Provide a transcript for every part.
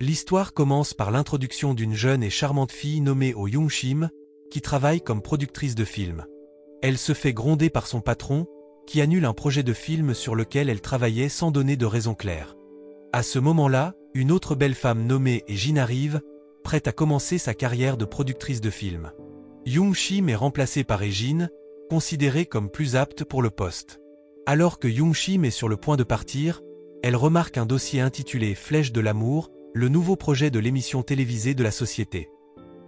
L'histoire commence par l'introduction d'une jeune et charmante fille nommée Oh Young-shim, qui travaille comme productrice de films. Elle se fait gronder par son patron, qui annule un projet de film sur lequel elle travaillait sans donner de raison claire. À ce moment-là, une autre belle femme nommée Jin arrive, prête à commencer sa carrière de productrice de films. Young-shim est remplacée par Jin, considérée comme plus apte pour le poste. Alors que Young-shim est sur le point de partir, elle remarque un dossier intitulé Flèche de l'amour, le nouveau projet de l'émission télévisée de la société.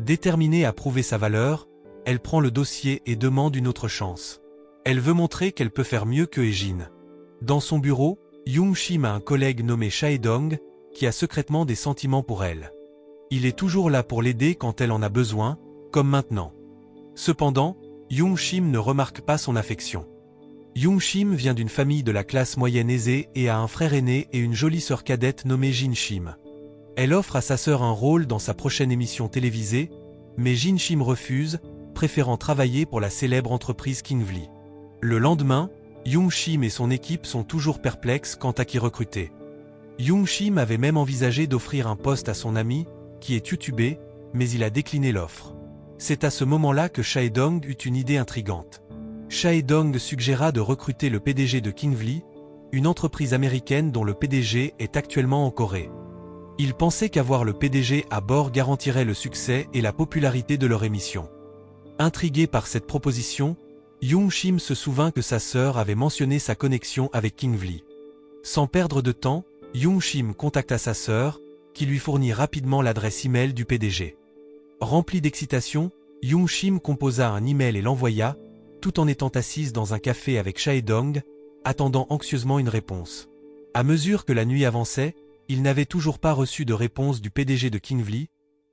Déterminée à prouver sa valeur, elle prend le dossier et demande une autre chance. Elle veut montrer qu'elle peut faire mieux que Jin. Dans son bureau, Young-shim a un collègue nommé Chae-dong, qui a secrètement des sentiments pour elle. Il est toujours là pour l'aider quand elle en a besoin, comme maintenant. Cependant, Young-shim ne remarque pas son affection. Young-shim vient d'une famille de la classe moyenne aisée et a un frère aîné et une jolie sœur cadette nommée Jin-shim. Elle offre à sa sœur un rôle dans sa prochaine émission télévisée, mais Jin-shim refuse, préférant travailler pour la célèbre entreprise Kingvlee. Le lendemain, Young-shim et son équipe sont toujours perplexes quant à qui recruter. Young-shim avait même envisagé d'offrir un poste à son ami, qui est youtubé, mais il a décliné l'offre. C'est à ce moment-là que Chae-dong eut une idée intrigante. Chae-dong suggéra de recruter le PDG de Kingvlee, une entreprise américaine dont le PDG est actuellement en Corée. Il pensait qu'avoir le PDG à bord garantirait le succès et la popularité de leur émission. Intrigué par cette proposition, Young-shim se souvint que sa sœur avait mentionné sa connexion avec Kingvlee. Sans perdre de temps, Young-shim contacta sa sœur, qui lui fournit rapidement l'adresse email du PDG. Rempli d'excitation, Young-shim composa un email et l'envoya, tout en étant assise dans un café avec Chae-dong, attendant anxieusement une réponse. À mesure que la nuit avançait, il n'avait toujours pas reçu de réponse du PDG de Kingvlee,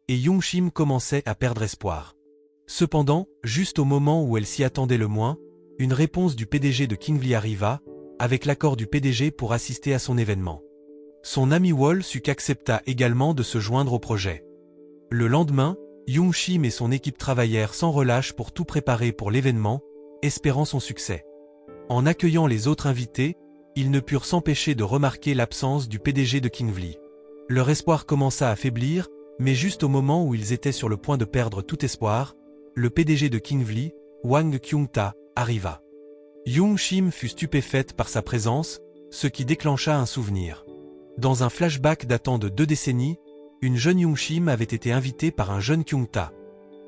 et Young-shim commençait à perdre espoir. Cependant, juste au moment où elle s'y attendait le moins, une réponse du PDG de Kingvlee arriva, avec l'accord du PDG pour assister à son événement. Son ami Wol-suk accepta également de se joindre au projet. Le lendemain, Young-shim et son équipe travaillèrent sans relâche pour tout préparer pour l'événement, espérant son succès. En accueillant les autres invités, ils ne purent s'empêcher de remarquer l'absence du PDG de Kingvlee. Leur espoir commença à faiblir, mais juste au moment où ils étaient sur le point de perdre tout espoir, le PDG de Kingvlee, Wang Kyung-ta, arriva. Young-shim fut stupéfaite par sa présence, ce qui déclencha un souvenir. Dans un flashback datant de 2 décennies, une jeune Young-shim avait été invitée par un jeune Kyung-ta.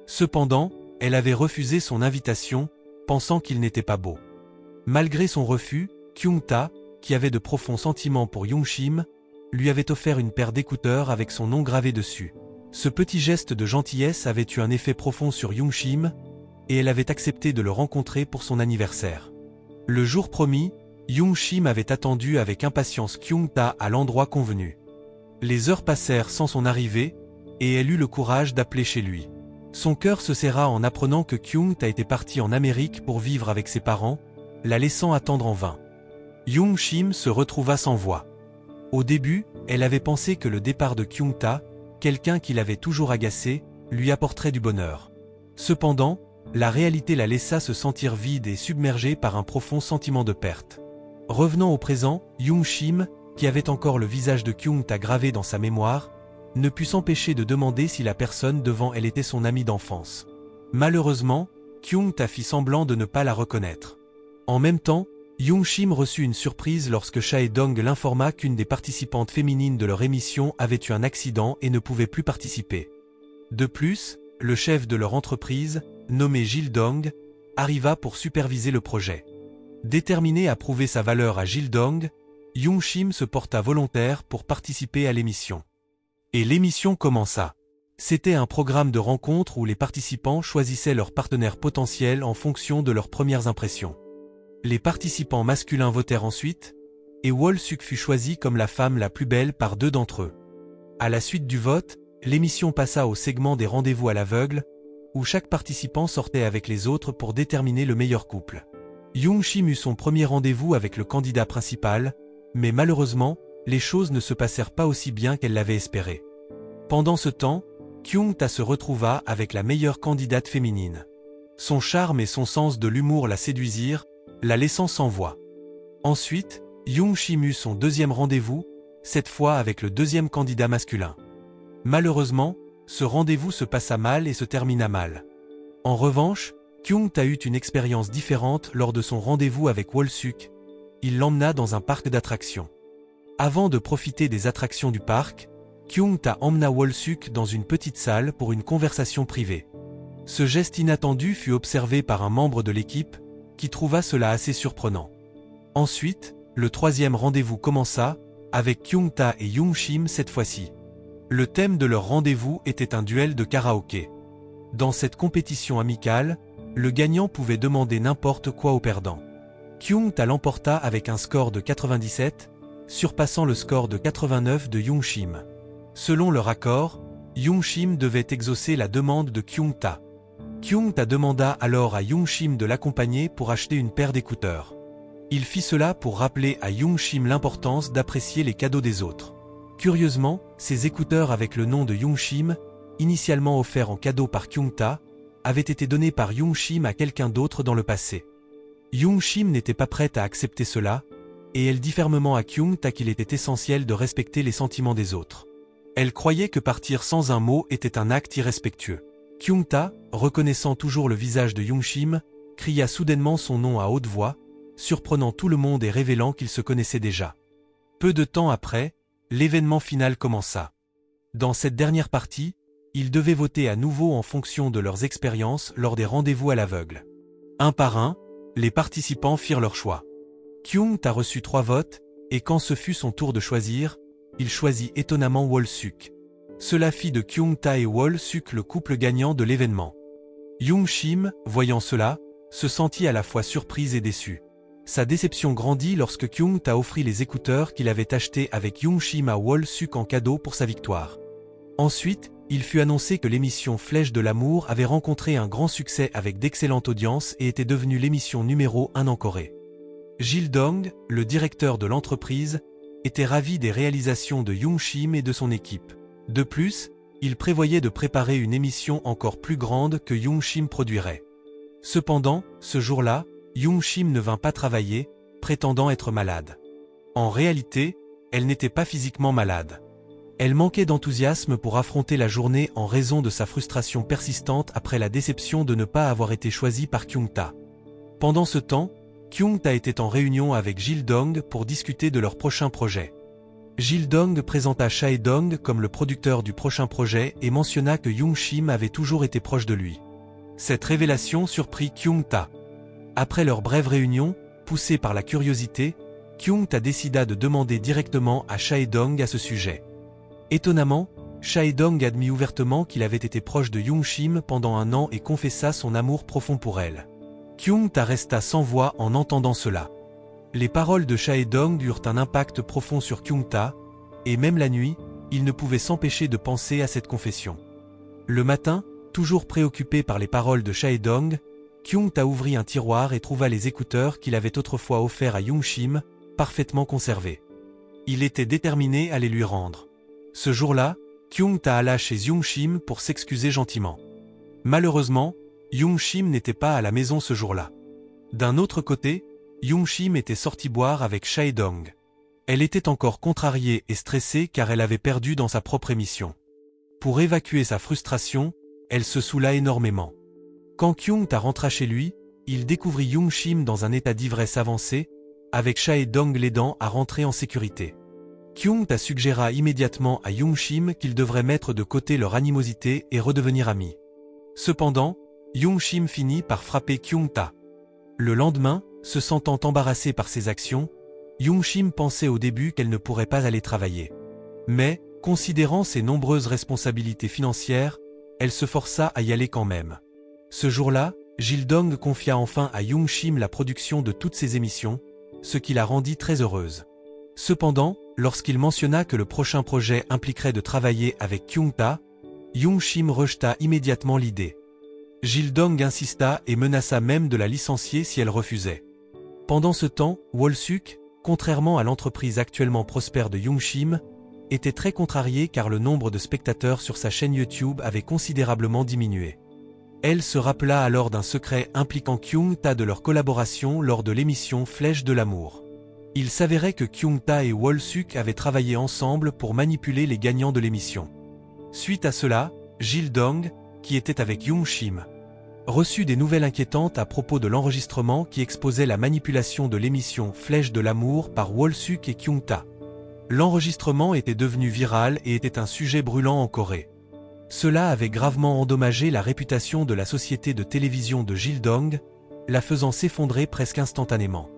Cependant, elle avait refusé son invitation, pensant qu'il n'était pas beau. Malgré son refus, Kyung-ta, qui avait de profonds sentiments pour Young-shim, lui avait offert une paire d'écouteurs avec son nom gravé dessus. Ce petit geste de gentillesse avait eu un effet profond sur Young-shim, et elle avait accepté de le rencontrer pour son anniversaire. Le jour promis, Young-shim avait attendu avec impatience Kyung-ta à l'endroit convenu. Les heures passèrent sans son arrivée, et elle eut le courage d'appeler chez lui. Son cœur se serra en apprenant que Kyung-ta était parti en Amérique pour vivre avec ses parents, la laissant attendre en vain. Young-shim se retrouva sans voix. Au début, elle avait pensé que le départ de Kyung-ta, quelqu'un qui l'avait toujours agacé, lui apporterait du bonheur. Cependant, la réalité la laissa se sentir vide et submergée par un profond sentiment de perte. Revenant au présent, Young-shim, qui avait encore le visage de Kyung-ta gravé dans sa mémoire, ne put s'empêcher de demander si la personne devant elle était son amie d'enfance. Malheureusement, Kyung-ta fit semblant de ne pas la reconnaître. En même temps, Young-shim reçut une surprise lorsque Chae-dong l'informa qu'une des participantes féminines de leur émission avait eu un accident et ne pouvait plus participer. De plus, le chef de leur entreprise, nommé Jil-dong, arriva pour superviser le projet. Déterminé à prouver sa valeur à Jil-dong, Young-shim se porta volontaire pour participer à l'émission. Et l'émission commença. C'était un programme de rencontre où les participants choisissaient leur partenaire potentiel en fonction de leurs premières impressions. Les participants masculins votèrent ensuite, et Wol-suk fut choisie comme la femme la plus belle par 2 d'entre eux. À la suite du vote, l'émission passa au segment des rendez-vous à l'aveugle, où chaque participant sortait avec les autres pour déterminer le meilleur couple. Young-shim eut son premier rendez-vous avec le candidat principal, mais malheureusement, les choses ne se passèrent pas aussi bien qu'elle l'avait espéré. Pendant ce temps, Kyung-ta se retrouva avec la meilleure candidate féminine. Son charme et son sens de l'humour la séduisirent, la laissant sans voix. Ensuite, Young-shim eut son deuxième rendez-vous, cette fois avec le deuxième candidat masculin. Malheureusement, ce rendez-vous se passa mal et se termina mal. En revanche, Kyung-ta eut une expérience différente lors de son rendez-vous avec Wol-suk. Il l'emmena dans un parc d'attractions. Avant de profiter des attractions du parc, Kyung-ta emmena Wol-suk dans une petite salle pour une conversation privée. Ce geste inattendu fut observé par un membre de l'équipe, qui trouva cela assez surprenant. Ensuite, le troisième rendez-vous commença, avec Kyung-ta et Young-shim cette fois-ci. Le thème de leur rendez-vous était un duel de karaoké. Dans cette compétition amicale, le gagnant pouvait demander n'importe quoi au perdant. Kyung-ta l'emporta avec un score de 97, surpassant le score de 89 de Young-shim. Selon leur accord, Young-shim devait exaucer la demande de Kyung-ta. Kyung-ta demanda alors à Young-shim de l'accompagner pour acheter une paire d'écouteurs. Il fit cela pour rappeler à Young-shim l'importance d'apprécier les cadeaux des autres. Curieusement, ces écouteurs avec le nom de Young-shim, initialement offerts en cadeau par Kyung-ta, avaient été donnés par Young-shim à quelqu'un d'autre dans le passé. Young-shim n'était pas prête à accepter cela, et elle dit fermement à Kyung-ta qu'il était essentiel de respecter les sentiments des autres. Elle croyait que partir sans un mot était un acte irrespectueux. Kyung-ta, reconnaissant toujours le visage de Young-shim, cria soudainement son nom à haute voix, surprenant tout le monde et révélant qu'ils se connaissaient déjà. Peu de temps après, l'événement final commença. Dans cette dernière partie, ils devaient voter à nouveau en fonction de leurs expériences lors des rendez-vous à l'aveugle. Un par un, les participants firent leur choix. Kyung-ta reçut 3 votes, et quand ce fut son tour de choisir, il choisit étonnamment Wol-suk. Cela fit de Kyung-ta et Wol-suk le couple gagnant de l'événement. Young-shim, voyant cela, se sentit à la fois surprise et déçue. Sa déception grandit lorsque Kyung-ta offrit les écouteurs qu'il avait achetés avec Young-shim à Wol-suk en cadeau pour sa victoire. Ensuite, il fut annoncé que l'émission Flèche de l'amour avait rencontré un grand succès avec d'excellentes audiences et était devenue l'émission numéro 1 en Corée. Jil-dong, le directeur de l'entreprise, était ravi des réalisations de Young-shim et de son équipe. De plus, il prévoyait de préparer une émission encore plus grande que Young-shim produirait. Cependant, ce jour-là, Young-shim ne vint pas travailler, prétendant être malade. En réalité, elle n'était pas physiquement malade. Elle manquait d'enthousiasme pour affronter la journée en raison de sa frustration persistante après la déception de ne pas avoir été choisie par Kyung-ta. Pendant ce temps, Kyung-ta était en réunion avec Jil-dong pour discuter de leur prochain projet. Jil-dong présenta Chae-dong comme le producteur du prochain projet et mentionna que Young-shim avait toujours été proche de lui. Cette révélation surprit Kyung-ta. Après leur brève réunion, poussée par la curiosité, Kyung-ta décida de demander directement à Chae-dong à ce sujet. Étonnamment, Chae-dong admit ouvertement qu'il avait été proche de Young-shim pendant 1 an et confessa son amour profond pour elle. Kyung-ta resta sans voix en entendant cela. Les paroles de Chae-dong eurent un impact profond sur Kyung-ta, et même la nuit, il ne pouvait s'empêcher de penser à cette confession. Le matin, toujours préoccupé par les paroles de Chae-dong, Kyung-ta ouvrit un tiroir et trouva les écouteurs qu'il avait autrefois offerts à Young-shim, parfaitement conservés. Il était déterminé à les lui rendre. Ce jour-là, Kyung-ta alla chez Young-shim pour s'excuser gentiment. Malheureusement, Young-shim n'était pas à la maison ce jour-là. D'un autre côté, Young-shim était sorti boire avec Chae-dong. Elle était encore contrariée et stressée car elle avait perdu dans sa propre émission. Pour évacuer sa frustration, elle se saoula énormément. Quand Kyung-ta rentra chez lui, il découvrit Young-shim dans un état d'ivresse avancé, avec Chae-dong l'aidant à rentrer en sécurité. Kyung-ta suggéra immédiatement à Young-shim qu'il devrait mettre de côté leur animosité et redevenir amis. Cependant, Young-shim finit par frapper Kyung-ta. Le lendemain, se sentant embarrassée par ses actions, Young-shim pensait au début qu'elle ne pourrait pas aller travailler. Mais, considérant ses nombreuses responsabilités financières, elle se força à y aller quand même. Ce jour-là, Jil-dong confia enfin à Young-shim la production de toutes ses émissions, ce qui la rendit très heureuse. Cependant, lorsqu'il mentionna que le prochain projet impliquerait de travailler avec Kyung-ta, Young-shim rejeta immédiatement l'idée. Jil-dong insista et menaça même de la licencier si elle refusait. Pendant ce temps, Wol-suk, contrairement à l'entreprise actuellement prospère de Young-shim, était très contrariée car le nombre de spectateurs sur sa chaîne YouTube avait considérablement diminué. Elle se rappela alors d'un secret impliquant Kyung-ta de leur collaboration lors de l'émission Flèche de l'amour. Il s'avérait que Kyung-ta et Wol-suk avaient travaillé ensemble pour manipuler les gagnants de l'émission. Suite à cela, Gil-dong, qui était avec Yung-shim, reçut des nouvelles inquiétantes à propos de l'enregistrement qui exposait la manipulation de l'émission Flèche de l'amour par Wol-suk et Kyung-ta. L'enregistrement était devenu viral et était un sujet brûlant en Corée. Cela avait gravement endommagé la réputation de la société de télévision de Gil-dong, la faisant s'effondrer presque instantanément.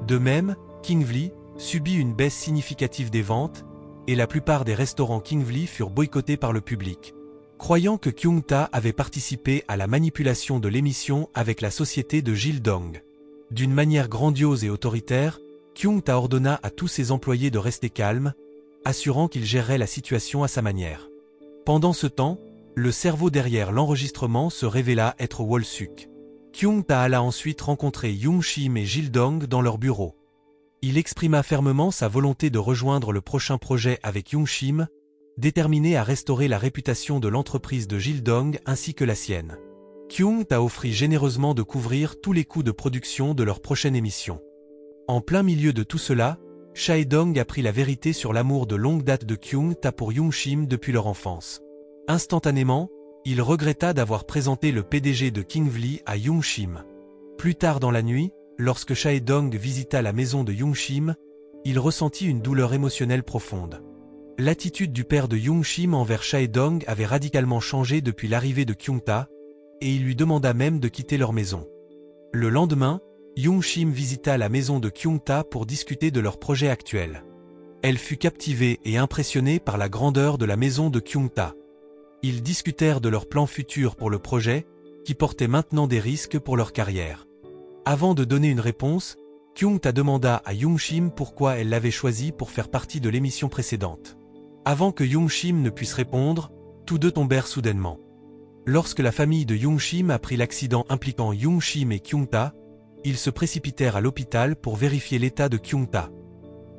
De même, Kingvlee subit une baisse significative des ventes, et la plupart des restaurants Kingvlee furent boycottés par le public. Croyant que Kyung-ta avait participé à la manipulation de l'émission avec la société de Gil-dong. D'une manière grandiose et autoritaire, Kyung-ta ordonna à tous ses employés de rester calmes, assurant qu'ils géreraient la situation à sa manière. Pendant ce temps, le cerveau derrière l'enregistrement se révéla être Wol-suk. Kyung-ta alla ensuite rencontrer Yung-shim et Gil-dong dans leur bureau. Il exprima fermement sa volonté de rejoindre le prochain projet avec Yung-shim, déterminé à restaurer la réputation de l'entreprise de Gil-dong ainsi que la sienne. Kyung-ta offrit généreusement de couvrir tous les coûts de production de leur prochaine émission. En plein milieu de tout cela, Chae-dong apprit la vérité sur l'amour de longue date de Kyung-ta pour Yung-shim depuis leur enfance. Instantanément, il regretta d'avoir présenté le PDG de Kingvlee à Yung-shim. Plus tard dans la nuit, lorsque Chae-dong visita la maison de Yung-shim, il ressentit une douleur émotionnelle profonde. L'attitude du père de Yung-shim envers Chae-dong avait radicalement changé depuis l'arrivée de Kyung-ta, et il lui demanda même de quitter leur maison. Le lendemain, Yung-shim visita la maison de Kyung-ta pour discuter de leur projet actuel. Elle fut captivée et impressionnée par la grandeur de la maison de Kyung-ta. Ils discutèrent de leurs plans futurs pour le projet, qui portait maintenant des risques pour leur carrière. Avant de donner une réponse, Kyung-ta demanda à Yung-shim pourquoi elle l'avait choisi pour faire partie de l'émission précédente. Avant que Yung-shim ne puisse répondre, tous deux tombèrent soudainement. Lorsque la famille de Yung-shim apprit l'accident impliquant Yung-shim et Kyung-ta, ils se précipitèrent à l'hôpital pour vérifier l'état de Kyung-ta.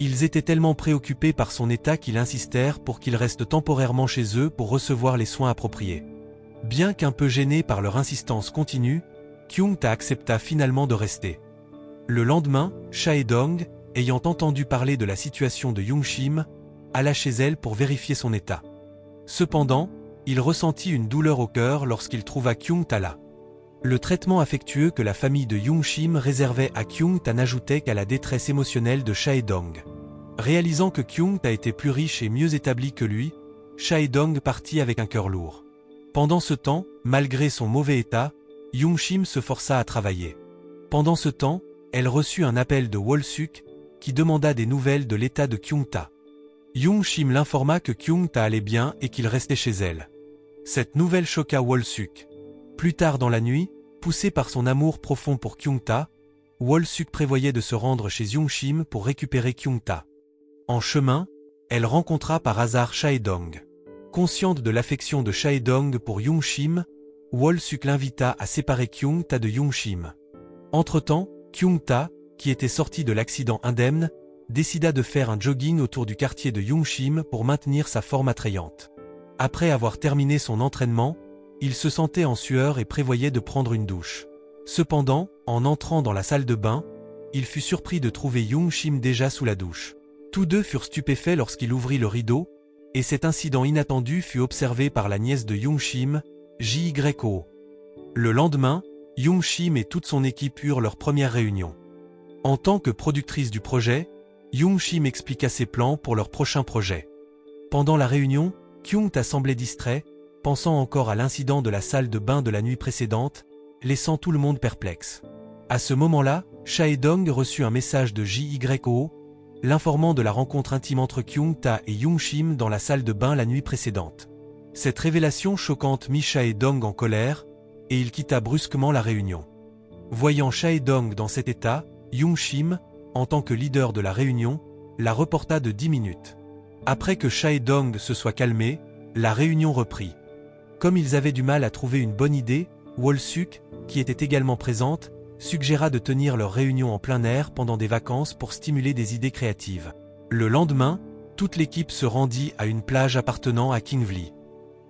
Ils étaient tellement préoccupés par son état qu'ils insistèrent pour qu'il reste temporairement chez eux pour recevoir les soins appropriés. Bien qu'un peu gêné par leur insistance continue, Kyung-ta accepta finalement de rester. Le lendemain, Chae-dong, ayant entendu parler de la situation de Yung-shim, alla chez elle pour vérifier son état. Cependant, il ressentit une douleur au cœur lorsqu'il trouva Kyung-ta là. Le traitement affectueux que la famille de Yung-shim réservait à Kyung-ta n'ajoutait qu'à la détresse émotionnelle de Chae-dong. Réalisant que Kyung-ta était plus riche et mieux établi que lui, Chae-dong partit avec un cœur lourd. Pendant ce temps, malgré son mauvais état, Yung-shim se força à travailler. Pendant ce temps, elle reçut un appel de Wol-suk, qui demanda des nouvelles de l'état de Kyung-ta. Yung-shim l'informa que Kyung-ta allait bien et qu'il restait chez elle. Cette nouvelle choqua Wol-suk. Plus tard dans la nuit, poussé par son amour profond pour Kyung-ta, Wol-suk prévoyait de se rendre chez Yung-shim pour récupérer Kyung-ta. En chemin, elle rencontra par hasard Chae-dong. Consciente de l'affection de Chae-dong pour Yung-shim, Wol-suk l'invita à séparer Kyung-ta de Yung-shim. Entre-temps, Kyung-ta, qui était sortie de l'accident indemne, décida de faire un jogging autour du quartier de Yung-shim pour maintenir sa forme attrayante. Après avoir terminé son entraînement, il se sentait en sueur et prévoyait de prendre une douche. Cependant, en entrant dans la salle de bain, il fut surpris de trouver Yung-shim déjà sous la douche. Tous deux furent stupéfaits lorsqu'il ouvrit le rideau, et cet incident inattendu fut observé par la nièce de Yung-shim, Jyo. Le lendemain, Yung-shim et toute son équipe eurent leur première réunion. En tant que productrice du projet, Yung-shim expliqua ses plans pour leur prochain projet. Pendant la réunion, Kyung-ta semblait distrait, pensant encore à l'incident de la salle de bain de la nuit précédente, laissant tout le monde perplexe. À ce moment-là, Chae-dong reçut un message de Jyo, l'informant de la rencontre intime entre Kyung-ta et Yung-shim dans la salle de bain la nuit précédente. Cette révélation choquante mit Chae-dong en colère, et il quitta brusquement la réunion. Voyant Chae-dong dans cet état, Yung-shim, en tant que leader de la réunion, la reporta de 10 minutes. Après que Chae-dong se soit calmé, la réunion reprit. Comme ils avaient du mal à trouver une bonne idée, Wol-suk, qui était également présente, suggéra de tenir leur réunion en plein air pendant des vacances pour stimuler des idées créatives. Le lendemain, toute l'équipe se rendit à une plage appartenant à Kingvlee.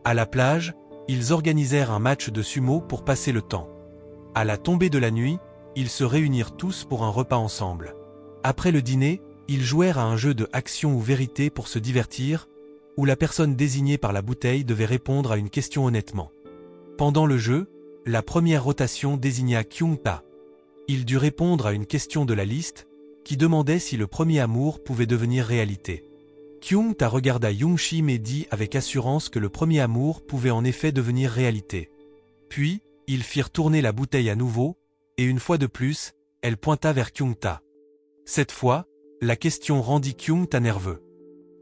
À la plage, ils organisèrent un match de sumo pour passer le temps. À la tombée de la nuit, ils se réunirent tous pour un repas ensemble. Après le dîner, ils jouèrent à un jeu de action ou vérité pour se divertir, où la personne désignée par la bouteille devait répondre à une question honnêtement. Pendant le jeu, la première rotation désigna Kyung-ta. Il dut répondre à une question de la liste, qui demandait si le premier amour pouvait devenir réalité. Kyung-ta regarda Young-shim et dit avec assurance que le premier amour pouvait en effet devenir réalité. Puis, ils firent tourner la bouteille à nouveau, et une fois de plus, elle pointa vers Kyung-ta. Cette fois, la question rendit Kyung-ta nerveux.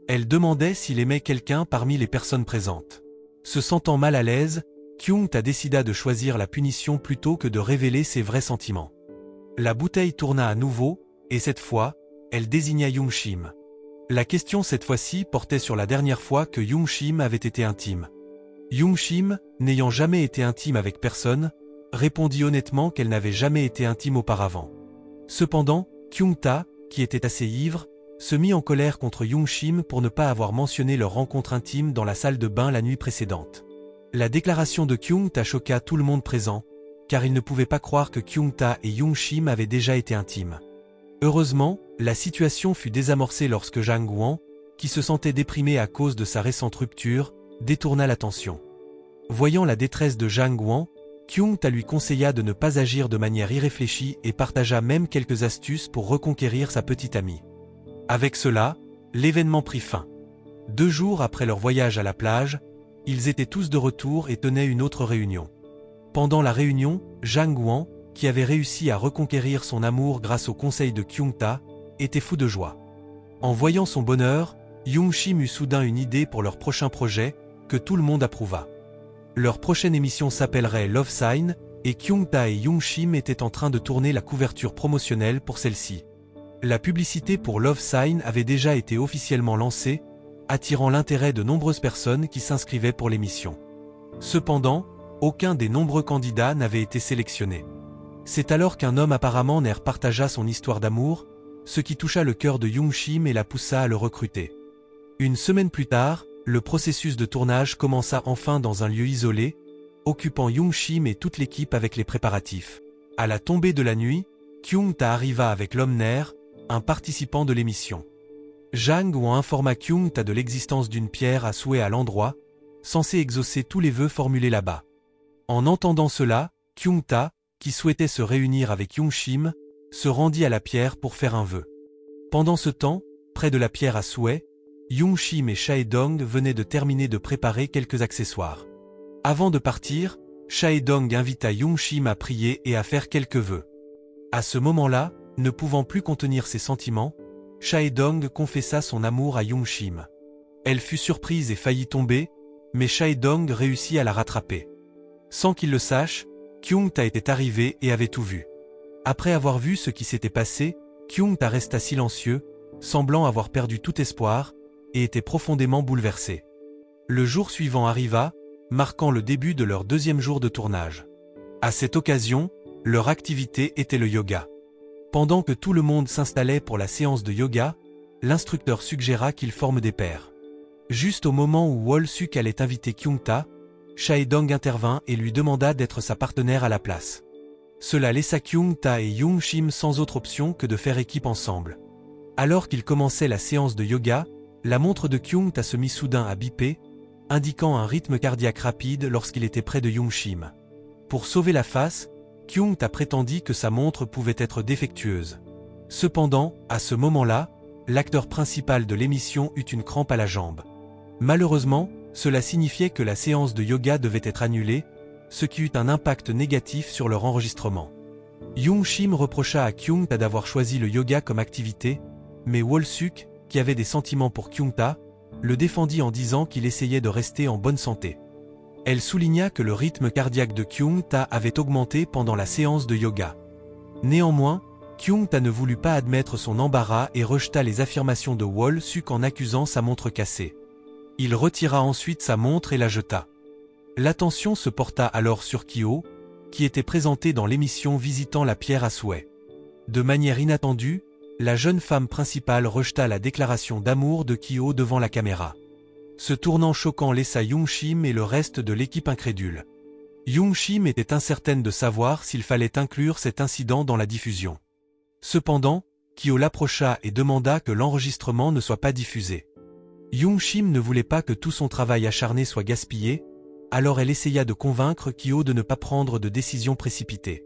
Elle demandait s'il aimait quelqu'un parmi les personnes présentes. Se sentant mal à l'aise, Kyung-ta décida de choisir la punition plutôt que de révéler ses vrais sentiments. La bouteille tourna à nouveau, et cette fois, elle désigna Young-shim. La question cette fois-ci portait sur la dernière fois que Young-shim avait été intime. Young-shim, n'ayant jamais été intime avec personne, répondit honnêtement qu'elle n'avait jamais été intime auparavant. Cependant, Kyung-ta, qui était assez ivre, se mit en colère contre Young-shim pour ne pas avoir mentionné leur rencontre intime dans la salle de bain la nuit précédente. La déclaration de Kyung-ta choqua tout le monde présent, car il ne pouvait pas croire que Kyung-ta et Young-shim avaient déjà été intimes. Heureusement, la situation fut désamorcée lorsque Jang Won, qui se sentait déprimé à cause de sa récente rupture, détourna l'attention. Voyant la détresse de Jang Won, Kyung-ta lui conseilla de ne pas agir de manière irréfléchie et partagea même quelques astuces pour reconquérir sa petite amie. Avec cela, l'événement prit fin. 2 jours après leur voyage à la plage, ils étaient tous de retour et tenaient une autre réunion. Pendant la réunion, Jang Won, qui avait réussi à reconquérir son amour grâce au conseil de Kyung-ta, était fou de joie. En voyant son bonheur, Young-shim eut soudain une idée pour leur prochain projet, que tout le monde approuva. Leur prochaine émission s'appellerait Love Sign, et Kyung-ta et Young-shim étaient en train de tourner la couverture promotionnelle pour celle-ci. La publicité pour Love Sign avait déjà été officiellement lancée, attirant l'intérêt de nombreuses personnes qui s'inscrivaient pour l'émission. Cependant, aucun des nombreux candidats n'avait été sélectionné. C'est alors qu'un homme apparemment ner partagea son histoire d'amour, ce qui toucha le cœur de Young-shim et la poussa à le recruter. Une semaine plus tard, le processus de tournage commença enfin dans un lieu isolé, occupant Young-shim et toute l'équipe avec les préparatifs. À la tombée de la nuit, Kyung-ta arriva avec l'homme ner, un participant de l'émission. Jang Won informa Kyung-ta de l'existence d'une pierre à souhait à l'endroit, censée exaucer tous les vœux formulés là-bas. En entendant cela, Kyung-ta, qui souhaitait se réunir avec Young-shim, se rendit à la pierre pour faire un vœu. Pendant ce temps, près de la pierre à souhait, Young-shim et Chae-dong venaient de terminer de préparer quelques accessoires. Avant de partir, Chae-dong invita Young-shim à prier et à faire quelques vœux. À ce moment-là, ne pouvant plus contenir ses sentiments, Chae-dong confessa son amour à Young-shim. Elle fut surprise et faillit tomber, mais Chae-dong réussit à la rattraper. Sans qu'il le sache, Kyung-ta était arrivé et avait tout vu. Après avoir vu ce qui s'était passé, Kyung-ta resta silencieux, semblant avoir perdu tout espoir, et était profondément bouleversé. Le jour suivant arriva, marquant le début de leur 2e jour de tournage. À cette occasion, leur activité était le yoga. Pendant que tout le monde s'installait pour la séance de yoga, l'instructeur suggéra qu'ils forment des pairs. Juste au moment où Wol-suk allait inviter Kyung-ta, Chae-dong intervint et lui demanda d'être sa partenaire à la place. Cela laissa Kyung-ta et Young-shim sans autre option que de faire équipe ensemble. Alors qu'ils commençaient la séance de yoga, la montre de Kyung-ta se mit soudain à biper, indiquant un rythme cardiaque rapide lorsqu'il était près de Young-shim. Pour sauver la face, Kyung-ta prétendit que sa montre pouvait être défectueuse. Cependant, à ce moment-là, l'acteur principal de l'émission eut une crampe à la jambe. Malheureusement, cela signifiait que la séance de yoga devait être annulée, ce qui eut un impact négatif sur leur enregistrement. Young-shim reprocha à Kyung-ta d'avoir choisi le yoga comme activité, mais Wol-suk, qui avait des sentiments pour Kyung-ta, le défendit en disant qu'il essayait de rester en bonne santé. Elle souligna que le rythme cardiaque de Kyung-ta avait augmenté pendant la séance de yoga. Néanmoins, Kyung-ta ne voulut pas admettre son embarras et rejeta les affirmations de Wol-suk en accusant sa montre cassée. Il retira ensuite sa montre et la jeta. L'attention se porta alors sur Kyo, qui était présentée dans l'émission Visitant la pierre à souhait. De manière inattendue, la jeune femme principale rejeta la déclaration d'amour de Kyo devant la caméra. Ce tournant choquant laissa Young-shim et le reste de l'équipe incrédule. Young-shim était incertaine de savoir s'il fallait inclure cet incident dans la diffusion. Cependant, Kyo l'approcha et demanda que l'enregistrement ne soit pas diffusé. Young Shim ne voulait pas que tout son travail acharné soit gaspillé, alors elle essaya de convaincre Kyo de ne pas prendre de décision précipitée.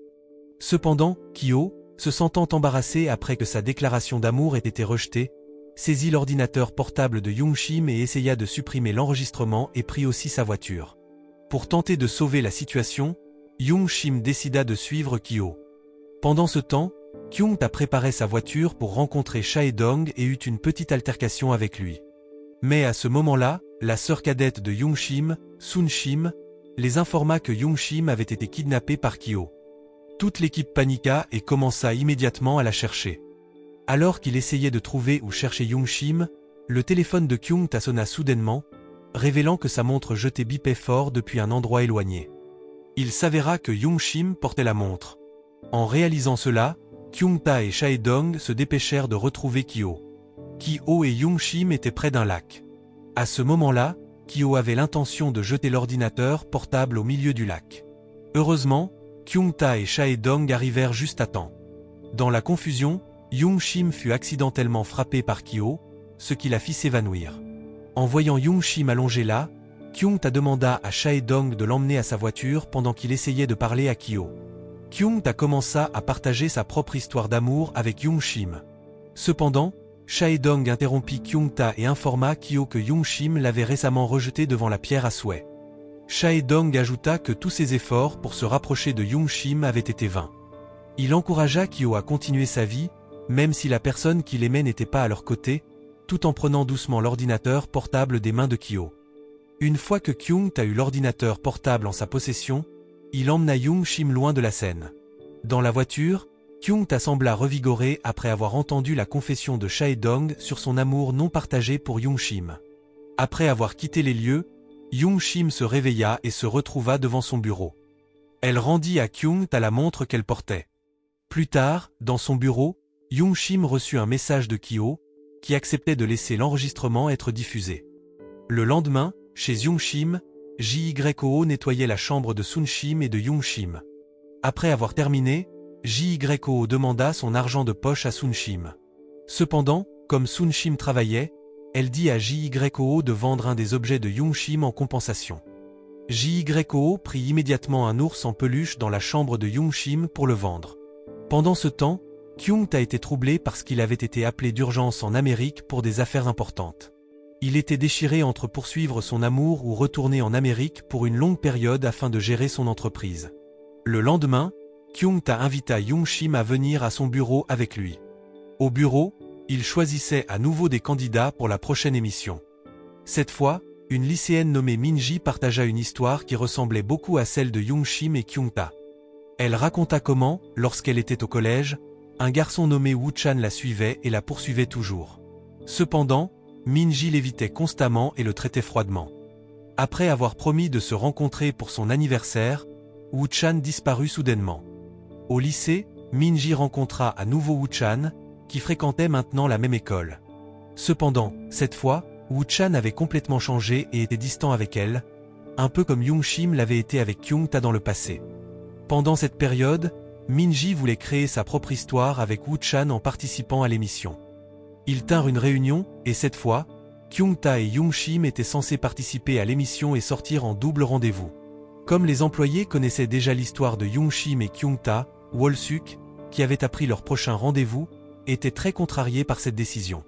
Cependant, Kyo, se sentant embarrassée après que sa déclaration d'amour ait été rejetée, saisit l'ordinateur portable de Young Shim et essaya de supprimer l'enregistrement et prit aussi sa voiture. Pour tenter de sauver la situation, Young Shim décida de suivre Kyo. Pendant ce temps, Kyung-ta préparait sa voiture pour rencontrer Chae-dong et eut une petite altercation avec lui. Mais à ce moment-là, la sœur cadette de Young Shim, Sun Shim, les informa que Young Shim avait été kidnappé par Kyo. Toute l'équipe paniqua et commença immédiatement à la chercher. Alors qu'il essayait de trouver où chercher Young Shim, le téléphone de Kyung-ta sonna soudainement, révélant que sa montre jetée bipait fort depuis un endroit éloigné. Il s'avéra que Young Shim portait la montre. En réalisant cela, Kyung-ta et Chae-dong se dépêchèrent de retrouver Kyo. Kyo et Young Shim étaient près d'un lac. À ce moment-là, Kyo avait l'intention de jeter l'ordinateur portable au milieu du lac. Heureusement, Kyung-ta et Chae-dong arrivèrent juste à temps. Dans la confusion, Young Shim fut accidentellement frappé par Kyo, ce qui la fit s'évanouir. En voyant Young Shim allongé là, Kyung-ta demanda à Chae-dong de l'emmener à sa voiture pendant qu'il essayait de parler à Kyo. Kyung-ta commença à partager sa propre histoire d'amour avec Young Shim. Cependant, Chae-dong interrompit Kyung-ta et informa Kyo que Young Shim l'avait récemment rejeté devant la pierre à souhait. Chae-dong ajouta que tous ses efforts pour se rapprocher de Young Shim avaient été vains. Il encouragea Kyo à continuer sa vie, même si la personne qu'il aimait n'était pas à leur côté, tout en prenant doucement l'ordinateur portable des mains de Kyo. Une fois que Kyung-ta eut l'ordinateur portable en sa possession, il emmena Young Shim loin de la scène. Dans la voiture, Kyung-ta sembla revigoré après avoir entendu la confession de Chae-dong sur son amour non partagé pour Young Shim. Après avoir quitté les lieux, Young Shim se réveilla et se retrouva devant son bureau. Elle rendit à Kyung-ta la montre qu'elle portait. Plus tard, dans son bureau, Young Shim reçut un message de Kyo, qui acceptait de laisser l'enregistrement être diffusé. Le lendemain, chez Young Shim, JYO nettoyait la chambre de Sun Shim et de Young Shim. Après avoir terminé, JYO demanda son argent de poche à Sun Shim. Cependant, comme Sun Shim travaillait, elle dit à JYO de vendre un des objets de Young Shim en compensation. JYO prit immédiatement un ours en peluche dans la chambre de Young Shim pour le vendre. Pendant ce temps, Kyung-ta été troublé parce qu'il avait été appelé d'urgence en Amérique pour des affaires importantes. Il était déchiré entre poursuivre son amour ou retourner en Amérique pour une longue période afin de gérer son entreprise. Le lendemain, Kyung-ta invita Young Shim à venir à son bureau avec lui. Au bureau, il choisissait à nouveau des candidats pour la prochaine émission. Cette fois, une lycéenne nommée Minji partagea une histoire qui ressemblait beaucoup à celle de Young Shim et Kyung-ta. Elle raconta comment, lorsqu'elle était au collège, un garçon nommé Woo-chan la suivait et la poursuivait toujours. Cependant, Minji l'évitait constamment et le traitait froidement. Après avoir promis de se rencontrer pour son anniversaire, Woo-chan disparut soudainement. Au lycée, Minji rencontra à nouveau Woo-chan, qui fréquentait maintenant la même école. Cependant, cette fois, Woo-chan avait complètement changé et était distant avec elle, un peu comme Young Shim l'avait été avec Kyung-ta dans le passé. Pendant cette période, Minji voulait créer sa propre histoire avec Woo-chan en participant à l'émission. Ils tinrent une réunion, et cette fois, Kyung-ta et Young Shim étaient censés participer à l'émission et sortir en double rendez-vous. Comme les employés connaissaient déjà l'histoire de Young Shim et Kyung-ta, Wol-suk, qui avaient appris leur prochain rendez-vous, était très contrariée par cette décision.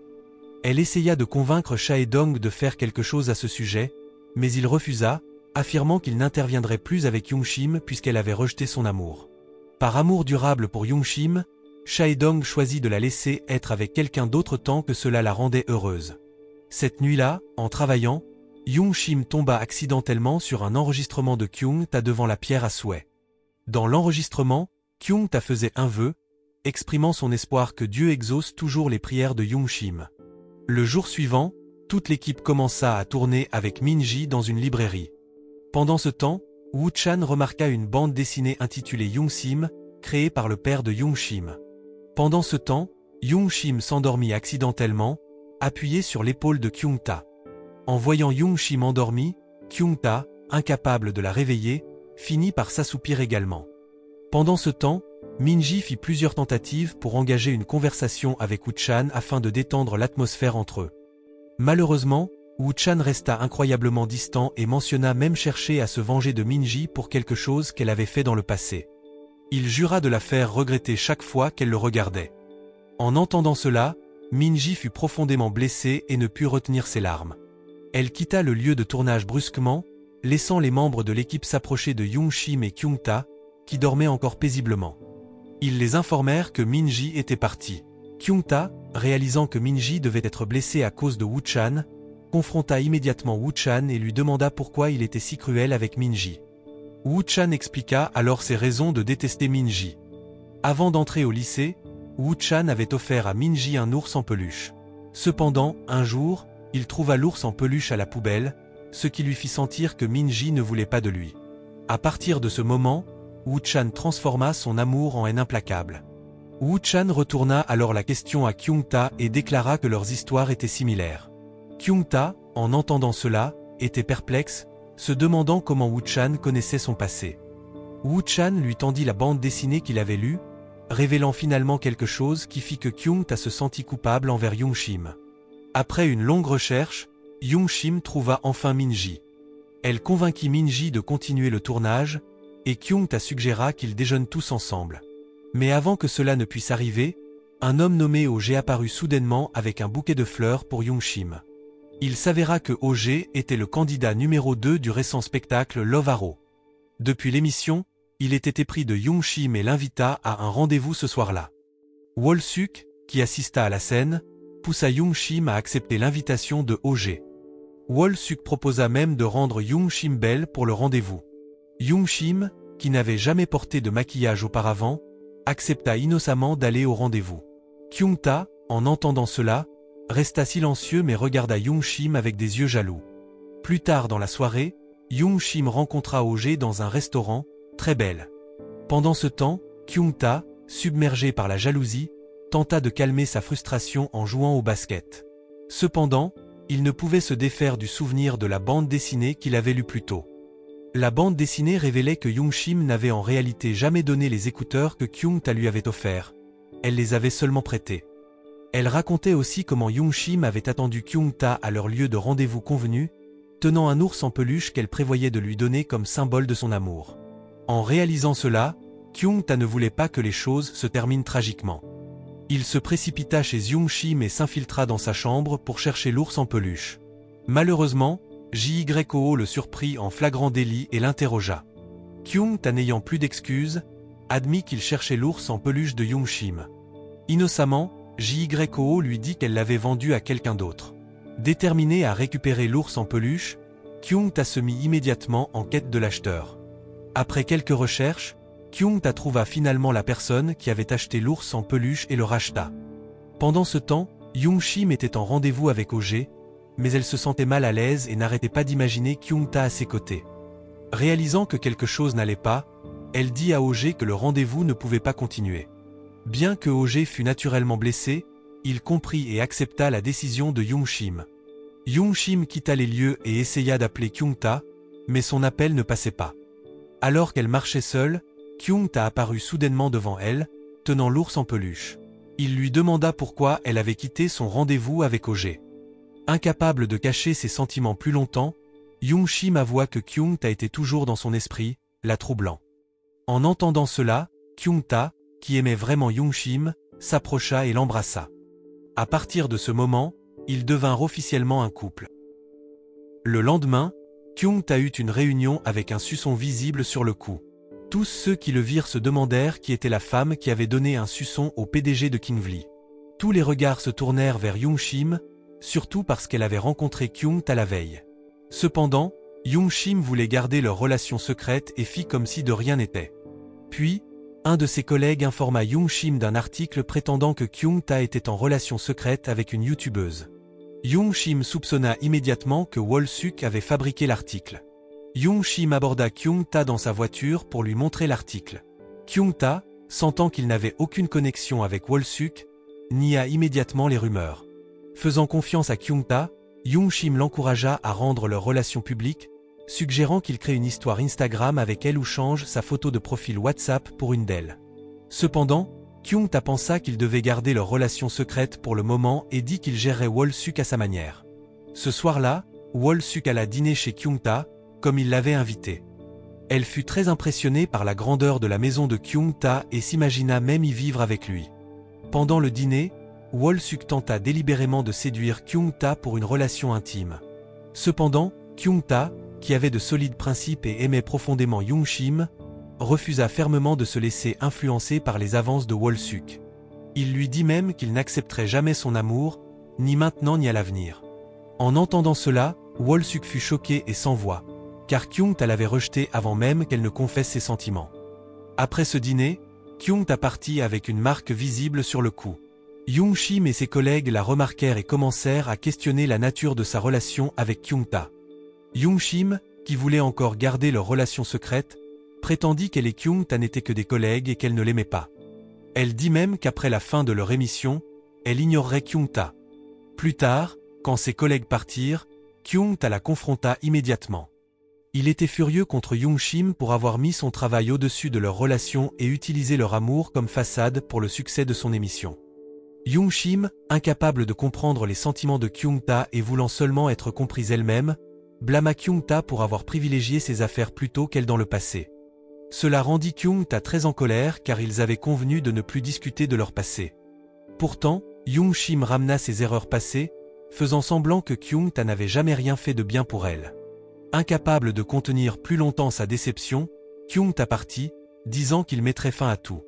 Elle essaya de convaincre Chae-dong de faire quelque chose à ce sujet, mais il refusa, affirmant qu'il n'interviendrait plus avec Young Shim puisqu'elle avait rejeté son amour. Par amour durable pour Young Shim, Chae-dong choisit de la laisser être avec quelqu'un d'autre tant que cela la rendait heureuse. Cette nuit-là, en travaillant, Young Shim tomba accidentellement sur un enregistrement de Kyung-ta devant la pierre à souhait. Dans l'enregistrement, Kyung-ta faisait un vœu, exprimant son espoir que Dieu exauce toujours les prières de Young Shim. Le jour suivant, toute l'équipe commença à tourner avec Minji dans une librairie. Pendant ce temps, Woo-chan remarqua une bande dessinée intitulée Young Sim, créée par le père de Young Shim. Pendant ce temps, Young Shim s'endormit accidentellement, appuyé sur l'épaule de Kyung-ta. En voyant Young Shim endormi, Kyung-ta, incapable de la réveiller, finit par s'assoupir également. Pendant ce temps, Minji fit plusieurs tentatives pour engager une conversation avec Woo-chan afin de détendre l'atmosphère entre eux. Malheureusement, Woo-chan resta incroyablement distant et mentionna même chercher à se venger de Minji pour quelque chose qu'elle avait fait dans le passé. Il jura de la faire regretter chaque fois qu'elle le regardait. En entendant cela, Minji fut profondément blessée et ne put retenir ses larmes. Elle quitta le lieu de tournage brusquement, laissant les membres de l'équipe s'approcher de Young-shim et Kyung-ta, qui dormaient encore paisiblement. Ils les informèrent que Minji était parti. Kyung-ta, réalisant que Minji devait être blessé à cause de Woo-chan, confronta immédiatement Woo-chan et lui demanda pourquoi il était si cruel avec Minji. Woo-chan expliqua alors ses raisons de détester Minji. Avant d'entrer au lycée, Woo-chan avait offert à Minji un ours en peluche. Cependant, un jour, il trouva l'ours en peluche à la poubelle, ce qui lui fit sentir que Minji ne voulait pas de lui. À partir de ce moment, Woo-chan transforma son amour en haine implacable. Woo-chan retourna alors la question à Kyung-ta et déclara que leurs histoires étaient similaires. Kyung-ta, en entendant cela, était perplexe, se demandant comment Woo-chan connaissait son passé. Woo-chan lui tendit la bande dessinée qu'il avait lue, révélant finalement quelque chose qui fit que Kyung-ta se sentit coupable envers Young-shim. Après une longue recherche, Young-shim trouva enfin Minji. Elle convainquit Minji de continuer le tournage, et Kyung-ta suggéra qu'ils déjeunent tous ensemble. Mais avant que cela ne puisse arriver, un homme nommé OG apparut soudainement avec un bouquet de fleurs pour Young-shim. Il s'avéra que OG était le candidat numéro 2 du récent spectacle Love Haro. Depuis l'émission, il était épris de Young-shim et l'invita à un rendez-vous ce soir-là. Wol-suk, qui assista à la scène, poussa Young-shim à accepter l'invitation de OG. Wol-suk proposa même de rendre Young-shim belle pour le rendez-vous. Young-shim, qui n'avait jamais porté de maquillage auparavant, accepta innocemment d'aller au rendez-vous. Kyung-ta, en entendant cela, resta silencieux mais regarda Young-shim avec des yeux jaloux. Plus tard dans la soirée, Young-shim rencontra OG dans un restaurant, très belle. Pendant ce temps, Kyung-ta, submergée par la jalousie, tenta de calmer sa frustration en jouant au basket. Cependant, il ne pouvait se défaire du souvenir de la bande dessinée qu'il avait lue plus tôt. La bande dessinée révélait que Young-shim n'avait en réalité jamais donné les écouteurs que Kyung-ta lui avait offerts. Elle les avait seulement prêtés. Elle racontait aussi comment Young-shim avait attendu Kyung-ta à leur lieu de rendez-vous convenu, tenant un ours en peluche qu'elle prévoyait de lui donner comme symbole de son amour. En réalisant cela, Kyung-ta ne voulait pas que les choses se terminent tragiquement. Il se précipita chez Young-shim et s'infiltra dans sa chambre pour chercher l'ours en peluche. Malheureusement, JYO le surprit en flagrant délit et l'interrogea. Kyung-ta, n'ayant plus d'excuses, admit qu'il cherchait l'ours en peluche de Young-shim. Innocemment, JYO lui dit qu'elle l'avait vendu à quelqu'un d'autre. Déterminé à récupérer l'ours en peluche, Kyung-ta se mit immédiatement en quête de l'acheteur. Après quelques recherches, Kyung-ta trouva finalement la personne qui avait acheté l'ours en peluche et le racheta. Pendant ce temps, Young-shim était en rendez-vous avec OG, mais elle se sentait mal à l'aise et n'arrêtait pas d'imaginer Kyung-ta à ses côtés. Réalisant que quelque chose n'allait pas, elle dit à OG que le rendez-vous ne pouvait pas continuer. Bien que OG fût naturellement blessé, il comprit et accepta la décision de Young-shim. Young-shim quitta les lieux et essaya d'appeler Kyung-ta, mais son appel ne passait pas. Alors qu'elle marchait seule, Kyung-ta apparut soudainement devant elle, tenant l'ours en peluche. Il lui demanda pourquoi elle avait quitté son rendez-vous avec OG. Incapable de cacher ses sentiments plus longtemps, Young-shim avoua que Kyung-ta était toujours dans son esprit, la troublant. En entendant cela, Kyung-ta, qui aimait vraiment Young-shim, s'approcha et l'embrassa. À partir de ce moment, ils devinrent officiellement un couple. Le lendemain, Kyung-ta eut une réunion avec un suçon visible sur le cou. Tous ceux qui le virent se demandèrent qui était la femme qui avait donné un suçon au PDG de Kingvlee. Tous les regards se tournèrent vers Young-shim, surtout parce qu'elle avait rencontré Kyung-ta la veille. Cependant, Young-shim voulait garder leur relation secrète et fit comme si de rien n'était. Puis, un de ses collègues informa Young-shim d'un article prétendant que Kyung-ta était en relation secrète avec une youtubeuse. Young-shim soupçonna immédiatement que Wol-suk avait fabriqué l'article. Young-shim aborda Kyung-ta dans sa voiture pour lui montrer l'article. Kyung-ta, sentant qu'il n'avait aucune connexion avec Wol-suk, nia immédiatement les rumeurs. Faisant confiance à Kyung-ta, Young-shim l'encouragea à rendre leur relation publique, suggérant qu'il crée une histoire Instagram avec elle ou change sa photo de profil WhatsApp pour une d'elles. Cependant, Kyung-ta pensa qu'il devait garder leur relation secrète pour le moment et dit qu'il gérerait Wol-suk à sa manière. Ce soir-là, Wol-suk alla dîner chez Kyung-ta, comme il l'avait invité. Elle fut très impressionnée par la grandeur de la maison de Kyung-ta et s'imagina même y vivre avec lui. Pendant le dîner, Wol-suk tenta délibérément de séduire Kyung-ta pour une relation intime. Cependant, Kyung-ta, qui avait de solides principes et aimait profondément Yung-shim, refusa fermement de se laisser influencer par les avances de Wol-suk. Il lui dit même qu'il n'accepterait jamais son amour, ni maintenant ni à l'avenir. En entendant cela, Wol-suk fut choqué et sans voix, car Kyung-ta l'avait rejeté avant même qu'elle ne confesse ses sentiments. Après ce dîner, Kyung-ta partit avec une marque visible sur le cou. Yung-shim et ses collègues la remarquèrent et commencèrent à questionner la nature de sa relation avec Kyung-ta. Yung-shim, qui voulait encore garder leur relation secrète, prétendit qu'elle et Kyung-ta n'étaient que des collègues et qu'elle ne l'aimait pas. Elle dit même qu'après la fin de leur émission, elle ignorerait Kyung-ta. Plus tard, quand ses collègues partirent, Kyung-ta la confronta immédiatement. Il était furieux contre Yung-shim pour avoir mis son travail au-dessus de leur relation et utilisé leur amour comme façade pour le succès de son émission. Yung-shim, incapable de comprendre les sentiments de Kyung-ta et voulant seulement être comprise elle-même, blâma Kyung-ta pour avoir privilégié ses affaires plutôt qu'elle dans le passé. Cela rendit Kyung-ta très en colère car ils avaient convenu de ne plus discuter de leur passé. Pourtant, Yung-shim ramena ses erreurs passées, faisant semblant que Kyung-ta n'avait jamais rien fait de bien pour elle. Incapable de contenir plus longtemps sa déception, Kyung-ta partit, disant qu'il mettrait fin à tout.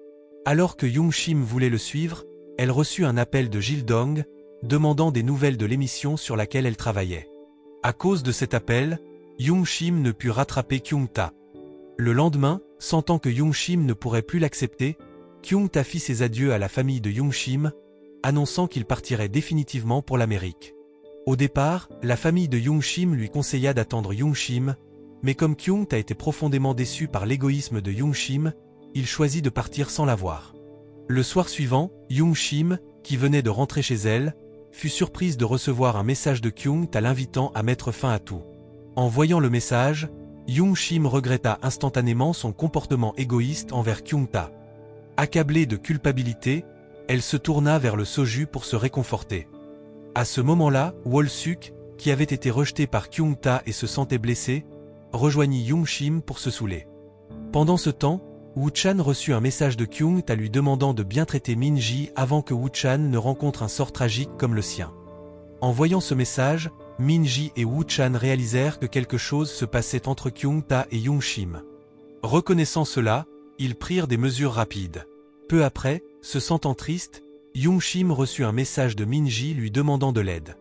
Alors que Yung-shim voulait le suivre, elle reçut un appel de Jil-dong, demandant des nouvelles de l'émission sur laquelle elle travaillait. À cause de cet appel, Yung-shim ne put rattraper Kyung-ta. Le lendemain, sentant que Yung-shim ne pourrait plus l'accepter, Kyung-ta fit ses adieux à la famille de Yung-shim, annonçant qu'il partirait définitivement pour l'Amérique. Au départ, la famille de Yung-shim lui conseilla d'attendre Yung-shim, mais comme Kyung-ta était profondément déçu par l'égoïsme de Yung-shim, il choisit de partir sans la voir. Le soir suivant, Yung-shim, qui venait de rentrer chez elle, fut surprise de recevoir un message de Kyung-ta l'invitant à mettre fin à tout. En voyant le message, Yung-shim regretta instantanément son comportement égoïste envers Kyung-ta. Accablée de culpabilité, elle se tourna vers le soju pour se réconforter. À ce moment-là, Wol-suk, qui avait été rejeté par Kyung-ta et se sentait blessé, rejoignit Yung-shim pour se saouler. Pendant ce temps, Woo-chan reçut un message de Kyung-ta lui demandant de bien traiter Min-ji avant que Woo-chan ne rencontre un sort tragique comme le sien. En voyant ce message, Min-ji et Woo-chan réalisèrent que quelque chose se passait entre Kyung-ta et Yung-shim. Reconnaissant cela, ils prirent des mesures rapides. Peu après, se sentant triste, Yung-shim reçut un message de Min-ji lui demandant de l'aide.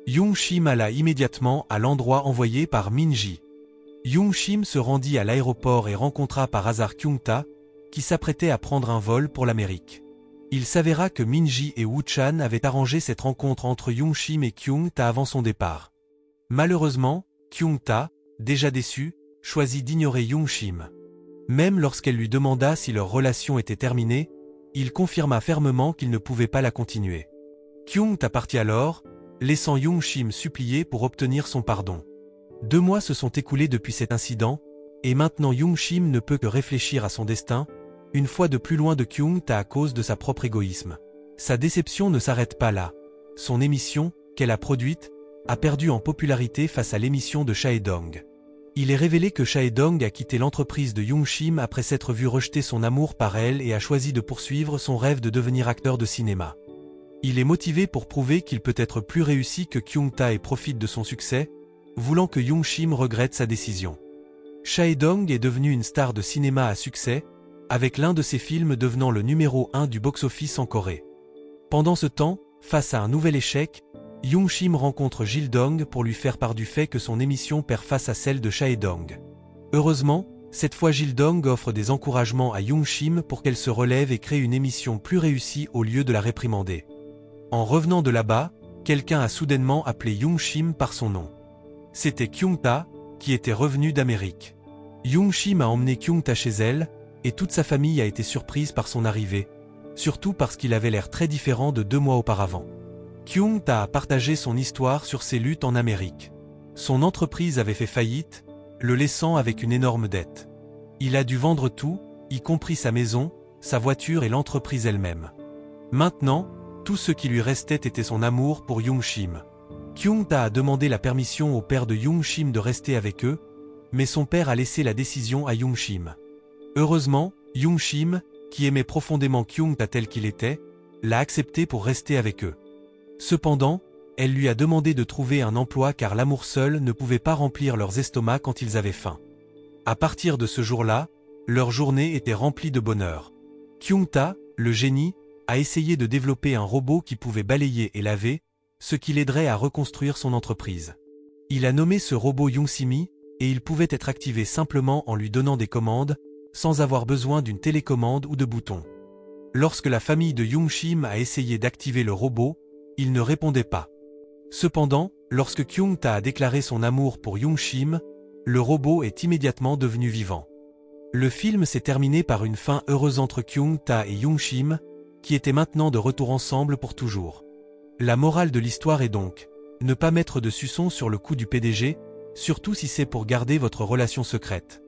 Yung-shim alla immédiatement à l'endroit envoyé par Min-ji. Yung-shim se rendit à l'aéroport et rencontra par hasard Kyung-ta, qui s'apprêtait à prendre un vol pour l'Amérique. Il s'avéra que Min-ji et Woo-chan avaient arrangé cette rencontre entre Yung-shim et Kyung-ta avant son départ. Malheureusement, Kyung-ta, déjà déçue, choisit d'ignorer Yung-shim. Même lorsqu'elle lui demanda si leur relation était terminée, il confirma fermement qu'il ne pouvait pas la continuer. Kyung-ta partit alors, laissant Yung-shim supplier pour obtenir son pardon. 2 mois se sont écoulés depuis cet incident, et maintenant Yung-shim ne peut que réfléchir à son destin, une fois de plus loin de Kyung-ta à cause de sa propre égoïsme. Sa déception ne s'arrête pas là. Son émission, qu'elle a produite, a perdu en popularité face à l'émission de Chae-dong. Il est révélé que Chae-dong a quitté l'entreprise de Yung-shim après s'être vu rejeter son amour par elle et a choisi de poursuivre son rêve de devenir acteur de cinéma. Il est motivé pour prouver qu'il peut être plus réussi que Kyung-ta et profite de son succès, voulant que Yung-shim regrette sa décision. Chae-dong est devenu une star de cinéma à succès, avec l'un de ses films devenant le numéro 1 du box-office en Corée. Pendant ce temps, face à un nouvel échec, Yung-shim rencontre Jil-dong pour lui faire part du fait que son émission perd face à celle de Chae-dong. Heureusement, cette fois Jil-dong offre des encouragements à Yung-shim pour qu'elle se relève et crée une émission plus réussie au lieu de la réprimander. En revenant de là-bas, quelqu'un a soudainement appelé Yung-shim par son nom. C'était Kyung-ta, qui était revenu d'Amérique. Yung-shim a emmené Kyung-ta chez elle, et toute sa famille a été surprise par son arrivée, surtout parce qu'il avait l'air très différent de 2 mois auparavant. Kyung-ta a partagé son histoire sur ses luttes en Amérique. Son entreprise avait fait faillite, le laissant avec une énorme dette. Il a dû vendre tout, y compris sa maison, sa voiture et l'entreprise elle-même. Maintenant, tout ce qui lui restait était son amour pour Yung-shim. Kyung-ta a demandé la permission au père de Young-shim de rester avec eux, mais son père a laissé la décision à Young-shim. Heureusement, Young-shim, qui aimait profondément Kyung-ta tel qu'il était, l'a accepté pour rester avec eux. Cependant, elle lui a demandé de trouver un emploi car l'amour seul ne pouvait pas remplir leurs estomacs quand ils avaient faim. À partir de ce jour-là, leur journée était remplie de bonheur. Kyung-ta, le génie, a essayé de développer un robot qui pouvait balayer et laver, ce qui l'aiderait à reconstruire son entreprise. Il a nommé ce robot Young-simi, et il pouvait être activé simplement en lui donnant des commandes, sans avoir besoin d'une télécommande ou de boutons. Lorsque la famille de Young-shim a essayé d'activer le robot, il ne répondait pas. Cependant, lorsque Kyung-ta a déclaré son amour pour Young-shim, le robot est immédiatement devenu vivant. Le film s'est terminé par une fin heureuse entre Kyung-ta et Young-shim, qui étaient maintenant de retour ensemble pour toujours. La morale de l'histoire est donc, ne pas mettre de suçon sur le cou du PDG, surtout si c'est pour garder votre relation secrète.